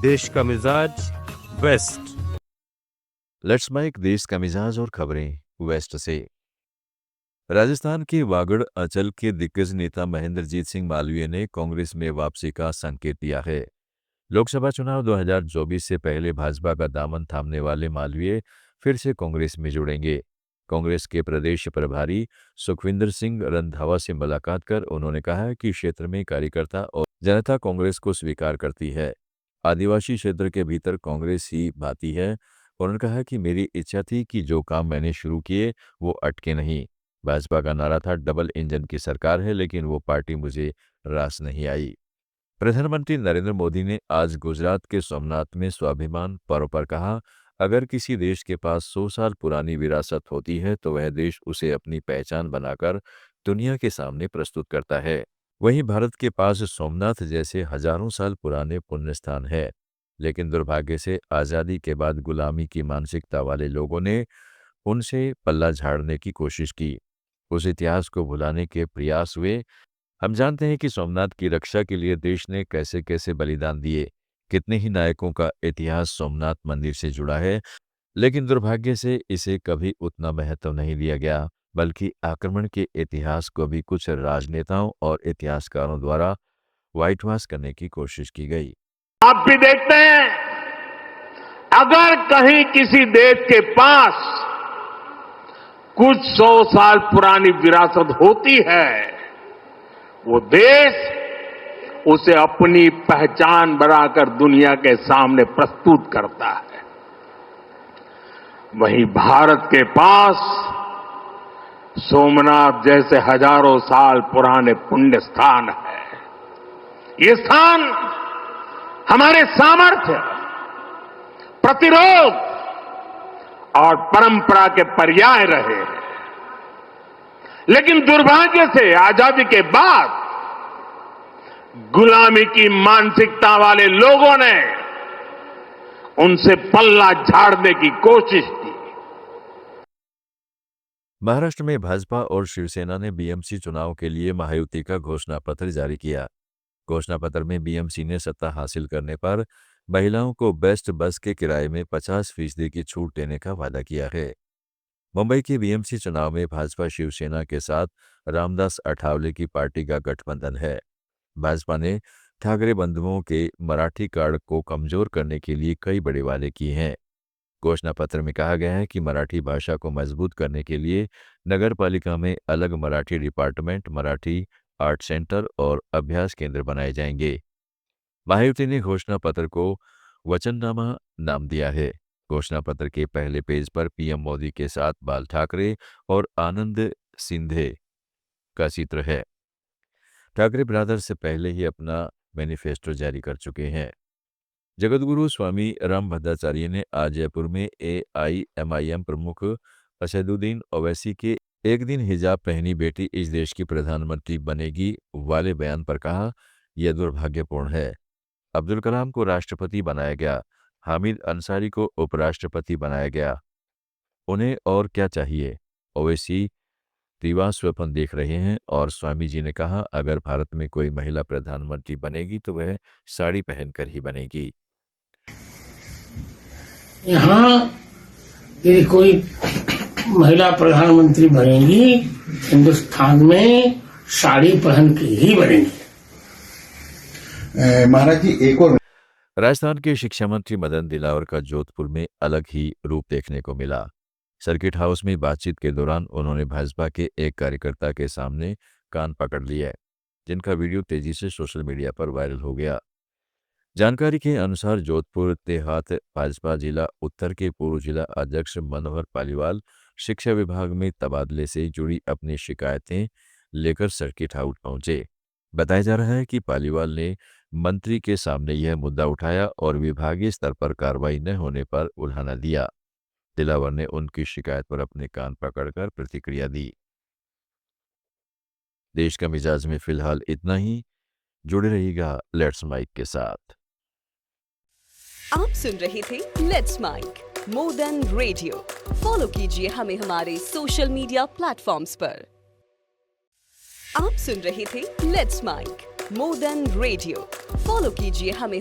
देश का मिजाज वेस्ट। लेट्स माइक देश का मिजाज और खबरें वेस्ट से। राजस्थान के वागड़ अंचल के दिग्गज नेता महेंद्रजीत सिंह मालवीय ने कांग्रेस में वापसी का संकेत दिया है। लोकसभा चुनाव 2024 से पहले भाजपा का दामन थामने वाले मालवीय फिर से कांग्रेस में जुड़ेंगे। कांग्रेस के प्रदेश प्रभारी सुखविंदर सिंह रंधावा से मुलाकात कर उन्होंने कहा कि क्षेत्र में कार्यकर्ता और जनता कांग्रेस को स्वीकार करती है। आदिवासी क्षेत्र के भीतर कांग्रेस ही भाती है। उन्होंने कहा कि मेरी इच्छा थी कि जो काम मैंने शुरू किए वो अटके नहीं। भाजपा का नारा था डबल इंजन की सरकार है, लेकिन वो पार्टी मुझे रास नहीं आई। प्रधानमंत्री नरेंद्र मोदी ने आज गुजरात के सोमनाथ में स्वाभिमान पर्व पर कहा, अगर किसी देश के पास 100 साल पुरानी विरासत होती है तो वह देश उसे अपनी पहचान बनाकर दुनिया के सामने प्रस्तुत करता है। वहीं भारत के पास सोमनाथ जैसे हजारों साल पुराने पुण्य स्थान है, लेकिन दुर्भाग्य से आज़ादी के बाद गुलामी की मानसिकता वाले लोगों ने उनसे पल्ला झाड़ने की कोशिश की। उस इतिहास को भुलाने के प्रयास हुए। हम जानते हैं कि सोमनाथ की रक्षा के लिए देश ने कैसे कैसे बलिदान दिए। कितने ही नायकों का इतिहास सोमनाथ मंदिर से जुड़ा है, लेकिन दुर्भाग्य से इसे कभी उतना महत्व नहीं दिया गया, बल्कि आक्रमण के इतिहास को भी कुछ राजनेताओं और इतिहासकारों द्वारा व्हाइट वॉश करने की कोशिश की गई। आप भी देखते हैं, अगर कहीं किसी देश के पास कुछ 100 साल पुरानी विरासत होती है, वो देश उसे अपनी पहचान बनाकर दुनिया के सामने प्रस्तुत करता है। वहीं भारत के पास सोमनाथ जैसे हजारों साल पुराने पुण्य स्थान है। ये स्थान हमारे सामर्थ्य, प्रतिरोध और परंपरा के पर्याय रहे हैं। लेकिन दुर्भाग्य से आजादी के बाद गुलामी की मानसिकता वाले लोगों ने उनसे पल्ला झाड़ने की कोशिश की। महाराष्ट्र में भाजपा और शिवसेना ने बीएमसी चुनाव के लिए महायुति का घोषणा पत्र जारी किया। घोषणा पत्र में बीएमसी ने सत्ता हासिल करने पर महिलाओं को बेस्ट बस के किराए में 50% की छूट देने का वादा किया है। मुंबई के बीएमसी चुनाव में भाजपा शिवसेना के साथ रामदास अठावले की पार्टी का गठबंधन है। भाजपा ने ठाकरे बंधुओं के मराठी कार्ड को कमजोर करने के लिए कई बड़े वादे किए हैं। घोषणा पत्र में कहा गया है कि मराठी भाषा को मजबूत करने के लिए नगर पालिका में अलग Marathi department, Marathi art centre और अभ्यास केंद्र बनाए जाएंगे। महायुति ने घोषणा पत्र को वचननामा नाम दिया है। घोषणा पत्र के पहले पेज पर पीएम मोदी के साथ बाल ठाकरे और आनंद सिंधे का चित्र है। ठाकरे ब्रदर्स से पहले ही अपना मैनिफेस्टो जारी कर चुके हैं। जगतगुरु स्वामी रामभद्राचार्य ने आज जयपुर में एआईएमआईएम प्रमुख असदुद्दीन ओवैसी के एक दिन हिजाब पहनी बेटी इस देश की प्रधानमंत्री बनेगी वाले बयान पर कहा, यह दुर्भाग्यपूर्ण है। अब्दुल कलाम को राष्ट्रपति बनाया गया, हामिद अंसारी को उपराष्ट्रपति बनाया गया। उन्हें और क्या चाहिए? ओवैसी दीवार स्वप्न देख रहे हैं। और स्वामी जी ने कहा, अगर भारत में कोई महिला प्रधानमंत्री बनेगी तो वह साड़ी पहनकर ही बनेगी। यहाँ यदि कोई महिला प्रधानमंत्री बनेगी, हिंदुस्तान में साड़ी पहन के ही बनेगी। महाराज जी, एक और राजस्थान के शिक्षा मंत्री मदन दिलावर का जोधपुर में अलग ही रूप देखने को मिला। सर्किट हाउस में बातचीत के दौरान उन्होंने भाजपा के एक कार्यकर्ता के सामने कान पकड़ लिया, जिनका वीडियो तेजी से सोशल मीडिया पर वायरल हो गया। जानकारी के अनुसार जोधपुर देहात भाजपा जिला उत्तर के पूर्व जिला अध्यक्ष मनोहर पालीवाल शिक्षा विभाग में तबादले से जुड़ी अपनी शिकायतें लेकर सर्किट हाउस पहुंचे। बताया जा रहा है कि पालीवाल ने मंत्री के सामने यह मुद्दा उठाया और विभागीय स्तर पर कार्रवाई न होने पर उल्हाना दिया। दिलावर ने उनकी शिकायत पर अपने कान पकड़कर प्रतिक्रिया दी। देश का मिजाज में फिलहाल इतना ही। जुड़े रहिएगा लेट्स माइक के साथ। आप सुन रहे थे let's mic more than radio. Follow कीजिए हमें हमारे सोशल मीडिया प्लेटफॉर्म्स पर। आप सुन रहे थे let's mic more than radio. Follow कीजिए हमें